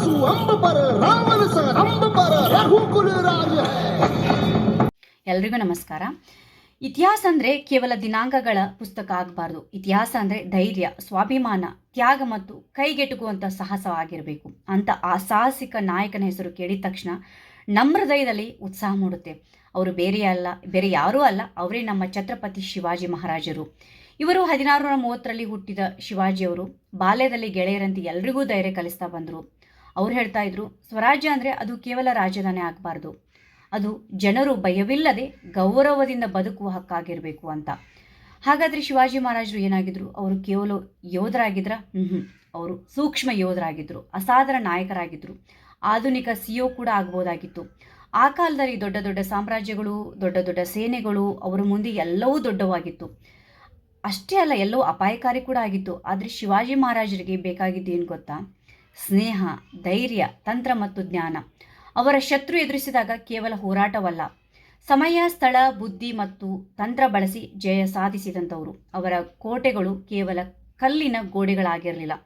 राजवसु अंब पर रावण स अंब पर रघुकुल राज है. ಎಲ್ರಿಗೂ ನಮಸ್ಕಾರ. ಇತಿಹಾಸ ಅಂದರೆ ಕೇವಲ ದಿನಾಂಕಗಳ ಪುಸ್ತಕ ಆಗಬಾರ್ದು. ಇತಿಹಾಸ ಅಂದರೆ ಧೈರ್ಯ, ಸ್ವಾಭಿಮಾನ, ತ್ಯಾಗ ಮತ್ತು ಕೈಗೆಟುಕುವಂಥ ಸಾಹಸವಾಗಿರಬೇಕು ಅಂತ ಆ ಸಾಹಸಿಕ ನಾಯಕನ ಹೆಸರು ಕೇಳಿದ ತಕ್ಷಣ ನಮ್ಮ ಹೃದಯದಲ್ಲಿ ಉತ್ಸಾಹ ಮೂಡುತ್ತೆ. ಅವರು ಬೇರೆ ಯಾರೂ ಅಲ್ಲ, ಅವರೇ ನಮ್ಮ ಛತ್ರಪತಿ ಶಿವಾಜಿ ಮಹಾರಾಜರು. ಇವರು 1630ರಲ್ಲಿ ಹುಟ್ಟಿದ ಶಿವಾಜಿಯವರು ಬಾಲ್ಯದಲ್ಲಿ ಗೆಳೆಯರಂತೆ ಎಲ್ರಿಗೂ ಧೈರ್ಯ ಕಲಿಸ್ತಾ ಬಂದರು. ಅವ್ರು ಹೇಳ್ತಾ ಇದ್ರು, ಸ್ವರಾಜ್ಯ ಅಂದರೆ ಅದು ಕೇವಲ ರಾಜಧಾನಿ ಆಗಬಾರ್ದು, ಅದು ಜನರು ಭಯವಿಲ್ಲದೆ ಗೌರವದಿಂದ ಬದುಕುವ ಹಕ್ಕಾಗಿರಬೇಕು ಅಂತ. ಹಾಗಾದರೆ ಶಿವಾಜಿ ಮಹಾರಾಜರು ಏನಾಗಿದ್ರು? ಅವರು ಕೇವಲ ಯೋಧರಾಗಿದ್ರ? ಅವರು ಸೂಕ್ಷ್ಮ ಯೋಧರಾಗಿದ್ದರು, ಅಸಾಧಾರಣ ನಾಯಕರಾಗಿದ್ದರು, ಆಧುನಿಕ ಸಿಒ ಕೂಡ ಆಗ್ಬೋದಾಗಿತ್ತು. ಆ ಕಾಲದಲ್ಲಿ ದೊಡ್ಡ ದೊಡ್ಡ ಸಾಮ್ರಾಜ್ಯಗಳು, ದೊಡ್ಡ ದೊಡ್ಡ ಸೇನೆಗಳು ಅವರ ಮುಂದೆ ಎಲ್ಲವೂ ದೊಡ್ಡವಾಗಿತ್ತು. ಅಷ್ಟೇ ಅಲ್ಲ, ಎಲ್ಲವೂ ಅಪಾಯಕಾರಿ ಕೂಡ ಆಗಿತ್ತು. ಆದರೆ ಶಿವಾಜಿ ಮಹಾರಾಜರಿಗೆ ಬೇಕಾಗಿದ್ದು ಏನು ಗೊತ್ತಾ? ಸ್ನೇಹ, ಧೈರ್ಯ, ತಂತ್ರ ಮತ್ತು ಜ್ಞಾನ. ಅವರ ಶತ್ರು ಎದುರಿಸಿದಾಗ ಕೇವಲ ಹೋರಾಟವಲ್ಲ, ಸಮಯ, ಸ್ಥಳ, ಬುದ್ಧಿ ಮತ್ತು ತಂತ್ರ ಬಳಸಿ ಜಯ ಸಾಧಿಸಿದಂಥವರು. ಅವರ ಕೋಟೆಗಳು ಕೇವಲ ಕಲ್ಲಿನ ಗೋಡೆಗಳಾಗಿರಲಿಲ್ಲ,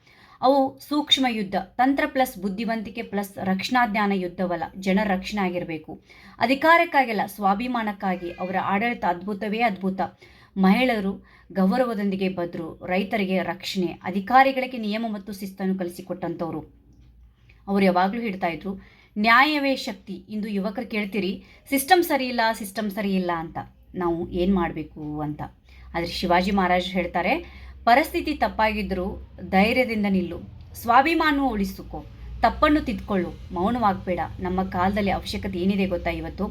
ಅವು ಸೂಕ್ಷ್ಮ ಯುದ್ಧ, ತಂತ್ರ ಪ್ಲಸ್ ಬುದ್ಧಿವಂತಿಕೆ ಪ್ಲಸ್ ರಕ್ಷಣಾಜ್ಞಾನ ಯುದ್ಧವಲ್ಲ, ಜನರ ರಕ್ಷಣೆ ಆಗಿರಬೇಕು. ಅಧಿಕಾರಕ್ಕಾಗಿಲ್ಲ, ಸ್ವಾಭಿಮಾನಕ್ಕಾಗಿ. ಅವರ ಆಡಳಿತ ಅದ್ಭುತವೇ ಅದ್ಭುತ. ಮಹಿಳೆಯರು ಗೌರವದೊಂದಿಗೆ ಬದ್ರು, ರೈತರಿಗೆ ರಕ್ಷಣೆ, ಅಧಿಕಾರಿಗಳಿಗೆ ನಿಯಮ ಮತ್ತು ಶಿಸ್ತನ್ನು ಕಲಿಸಿಕೊಟ್ಟಂಥವ್ರು. ಅವರು ಯಾವಾಗಲೂ ಹೇಳ್ತಾ ಇದ್ರು, ನ್ಯಾಯವೇ ಶಕ್ತಿ. ಇಂದು ಯುವಕರು ಕೇಳ್ತೀರಿ, ಸಿಸ್ಟಮ್ ಸರಿ ಇಲ್ಲ ಅಂತ. ನಾವು ಏನು ಮಾಡಬೇಕು ಅಂತ. ಆದರೆ ಶಿವಾಜಿ ಮಹಾರಾಜರು ಹೇಳ್ತಾರೆ, ಪರಿಸ್ಥಿತಿ ತಪ್ಪಾಗಿದ್ದರೂ ಧೈರ್ಯದಿಂದ ನಿಲ್ಲು, ಸ್ವಾಭಿಮಾನವು ಉಳಿಸಿಕೋ, ತಪ್ಪನ್ನು ತಿದ್ಕೊಳ್ಳು, ಮೌನವಾಗಬೇಡ. ನಮ್ಮ ಕಾಲದಲ್ಲಿ ಅವಶ್ಯಕತೆ ಏನಿದೆ ಗೊತ್ತಾ ಇವತ್ತು?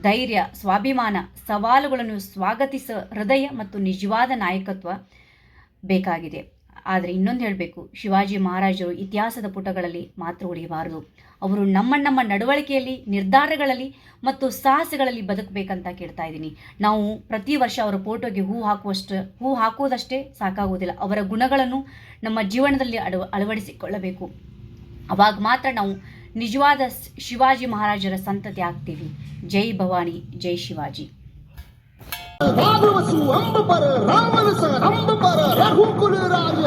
ಧೈರ್ಯ, ಸ್ವಾಭಿಮಾನ, ಸವಾಲುಗಳನ್ನು ಸ್ವಾಗತಿಸ ಹೃದಯ ಮತ್ತು ನಿಜವಾದ ನಾಯಕತ್ವ ಬೇಕಾಗಿದೆ. ಆದರೆ ಇನ್ನೊಂದು ಹೇಳಬೇಕು, ಶಿವಾಜಿ ಮಹಾರಾಜರು ಇತಿಹಾಸದ ಪುಟಗಳಲ್ಲಿ ಮಾತ್ರ ಉಳಿಯಬಾರದು. ಅವರು ನಮ್ಮ ನಡವಳಿಕೆಯಲ್ಲಿ, ನಿರ್ಧಾರಗಳಲ್ಲಿ ಮತ್ತು ಸಾಹಸಗಳಲ್ಲಿ ಬದುಕಬೇಕಂತ ಕೇಳ್ತಾ ಇದ್ದೀನಿ. ನಾವು ಪ್ರತಿ ವರ್ಷ ಅವರ ಫೋಟೋಗೆ ಹೂ ಹಾಕುವುದಷ್ಟೇ ಸಾಕಾಗುವುದಿಲ್ಲ. ಅವರ ಗುಣಗಳನ್ನು ನಮ್ಮ ಜೀವನದಲ್ಲಿ ಅಳವಡಿಸಿಕೊಳ್ಳಬೇಕು. ಅವಾಗ ಮಾತ್ರ ನಾವು ನಿಜವಾದ ಶಿವಾಜಿ ಮಹಾರಾಜರ ಸಂತತಿ ಆಗ್ತೀವಿ. ಜೈ ಭವಾನಿ, ಜೈ ಶಿವಾಜಿ. राजवसु अंब पर रावण स अंब पर रघुकुल राज